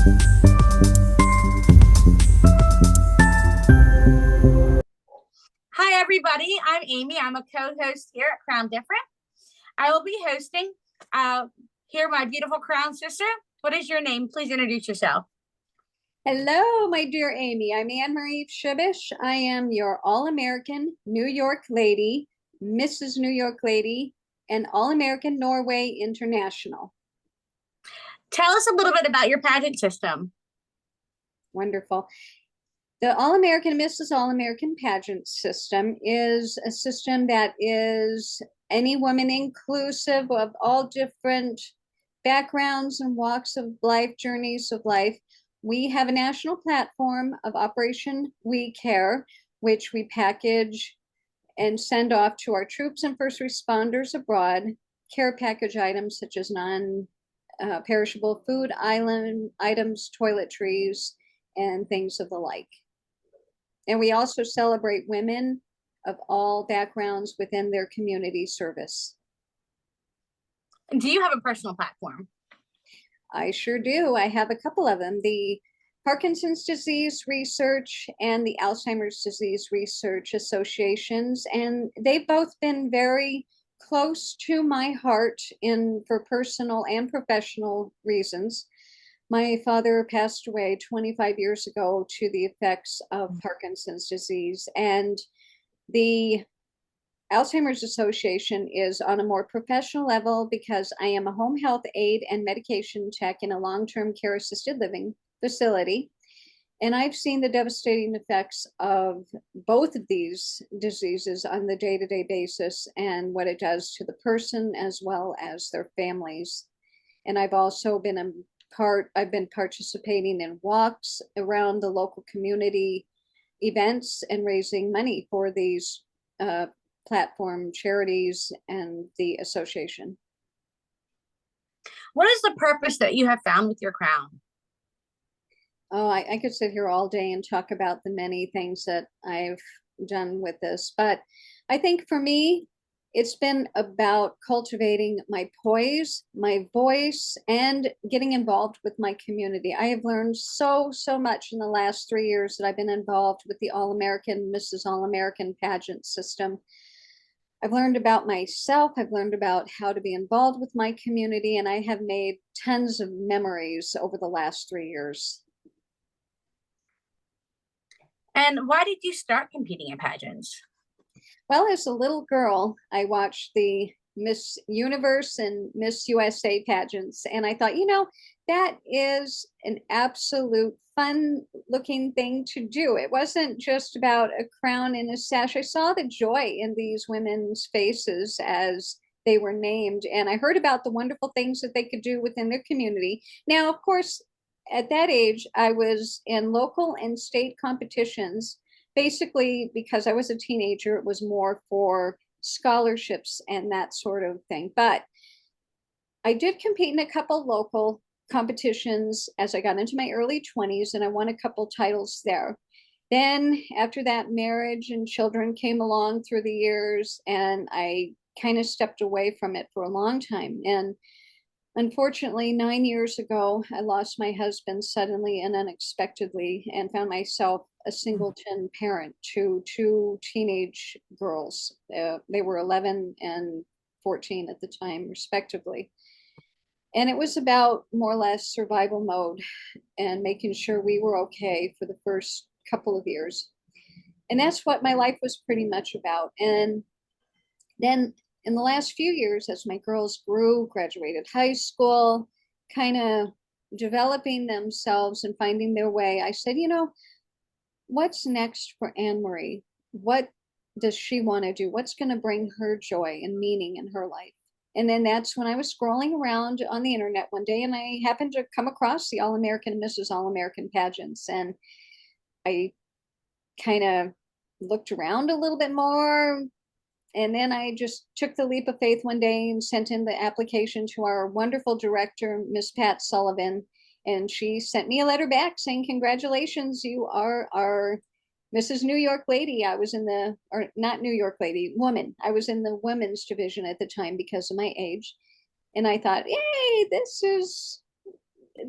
Hi, everybody. I'm Amy. I'm a co-host here at Crown Different. I will be hosting here my beautiful Crown sister. What is your name? Please introduce yourself. Hello, my dear Amy. I'm Annmarie Przybysz. I am your All-American New York Lady, Mrs. New York Lady, and All-American Norway International. Tell us a little bit about your pageant system. Wonderful. The All-American Mrs. All-American pageant system is a system that is any woman inclusive of all different backgrounds and walks of life, journeys of life. We have a national platform of Operation We Care, which we package and send off to our troops and first responders abroad, care package items such as non-perishable food items, toiletries, and things of the like. And we also celebrate women of all backgrounds within their community service. Do you have a personal platform? I sure do. I have a couple of them. The Parkinson's Disease Research and the Alzheimer's Disease Research Associations, and they've both been very close to my heart for personal and professional reasons. My father passed away 25 years ago to the effects of Parkinson's disease, and the Alzheimer's Association is on a more professional level because I am a home health aide and medication tech in a long-term care assisted living facility. And I've seen the devastating effects of both of these diseases on the day-to-day basis and what it does to the person as well as their families. And I've also been I've been participating in walks around the local community events and raising money for these platform charities and the association. What is the purpose that you have found with your crown? Oh, I could sit here all day and talk about the many things that I've done with this, but I think for me, it's been about cultivating my poise, my voice, and getting involved with my community. I have learned so much in the last 3 years that I've been involved with the All-American Mrs. All-American pageant system. I've learned about myself. I've learned about how to be involved with my community, and I have made tons of memories over the last 3 years. And why did you start competing in pageants? Well, as a little girl, I watched the Miss Universe and Miss USA pageants, and I thought, that is an absolute fun looking thing to do. It wasn't just about a crown and a sash. I saw the joy in these women's faces as they were named, and I heard about the wonderful things that they could do within their community. Now, of course, at that age, I was in local and state competitions. Basically, because I was a teenager, it was more for scholarships and that sort of thing. But I did compete in a couple local competitions as I got into my early 20s, and I won a couple titles there. Then after that, marriage and children came along through the years, and I kind of stepped away from it for a long time. And unfortunately, 9 years ago, I lost my husband suddenly and unexpectedly and found myself a singleton parent to 2 teenage girls. They were 11 and 14 at the time, respectively. And it was about more or less survival mode and making sure we were okay for the first couple of years. And that's what my life was pretty much about. And then in the last few years, as my girls grew, graduated high school, kind of developing themselves and finding their way, I said, what's next for Annmarie? What does she want to do? What's going to bring her joy and meaning in her life? And then that's when I was scrolling around on the internet one day, and I happened to come across the All-American Mrs. All-American pageants. And I kind of looked around a little bit more. And then I just took the leap of faith one day and sent in the application to our wonderful director, Miss Pat Sullivan. And she sent me a letter back saying, congratulations, you are our Mrs. New York Lady. I was in the, or not New York Lady, woman. I was in the women's division at the time because of my age. And I thought, yay, this is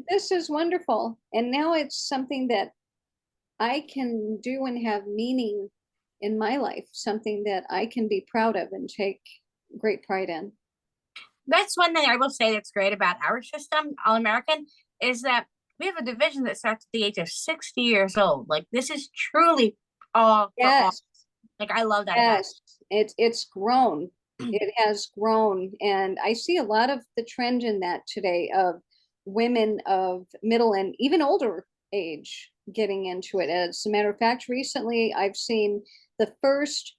this is wonderful. And now it's something that I can do and have meaning in my life, something that I can be proud of and take great pride in. That's one thing I will say that's great about our system, All American, is that we have a division that starts at the age of 60 years old. Like this is truly all for all. Yes, Like I love that about it. yes, it's grown. It has grown, and I see a lot of the trend in that today of women of middle and even older age getting into it. As a matter of fact, recently I've seen the first,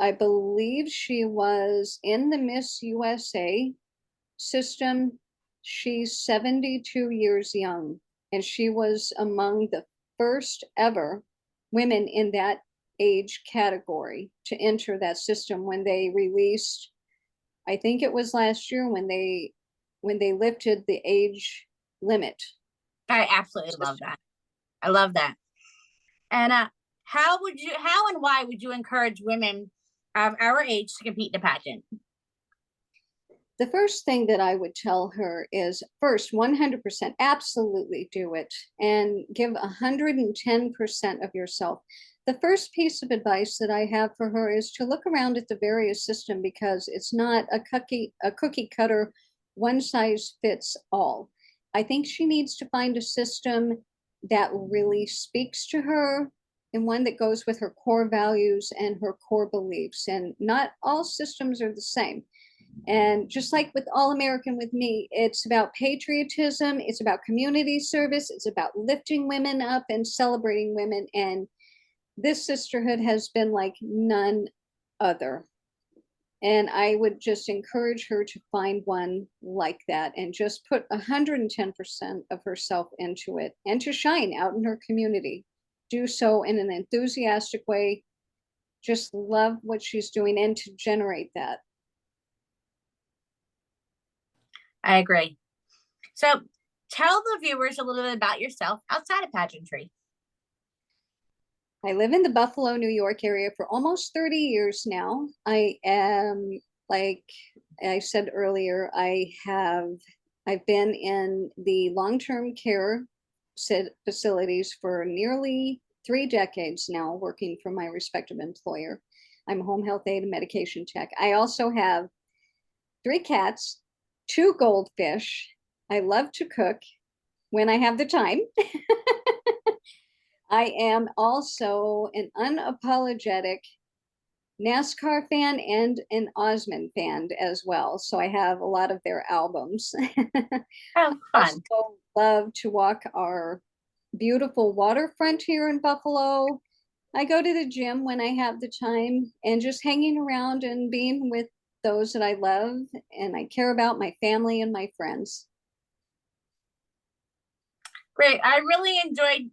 I believe she was in the Miss USA system. She's 72 years young, and she was among the first ever women in that age category to enter that system when they released, I think it was last year when they lifted the age limit. I absolutely love that. I love that. And how and why would you encourage women of our age to compete in a pageant? The first thing that I would tell her is first, 100% absolutely do it and give 110% of yourself. The first piece of advice that I have for her is to look around at the various system, because it's not a cookie cutter, one size fits all. I think she needs to find a system that really speaks to her and one that goes with her core values and her core beliefs. And not all systems are the same. And just like with All American with me, it's about patriotism, it's about community service, it's about lifting women up and celebrating women. And this sisterhood has been like none other. And I would just encourage her to find one like that and just put 110% of herself into it and to shine out in her community. Do so in an enthusiastic way. Just love what she's doing and to generate that. I agree. So tell the viewers a little bit about yourself outside of pageantry. I live in the Buffalo, New York area for almost 30 years now. I am, like I said earlier, I've been in the long-term care facilities for nearly 3 decades now, working for my respective employer. I'm a home health aide and medication tech. I also have 3 cats, 2 goldfish. I love to cook when I have the time. I am also an unapologetic NASCAR fan and an Osmond fan as well. So I have a lot of their albums. Oh, I fun. also love to walk our beautiful waterfront here in Buffalo. I go to the gym when I have the time, and just hanging around and being with those that I love and I care about, my family and my friends. Great. I really enjoyed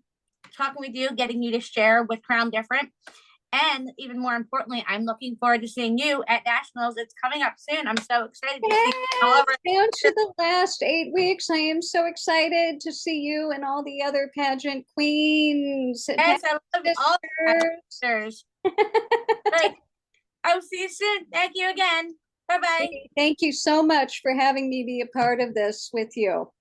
talking with you, getting you to share with Crown Different. And even more importantly, I'm looking forward to seeing you at Nationals. It's coming up soon. I'm so excited to see you all over. Down to the last 8 weeks. I am so excited to see you and all the other pageant queens. Yes, I love all the sisters. Great. I'll see you soon. Thank you again. Bye-bye. Thank you so much for having me be a part of this with you.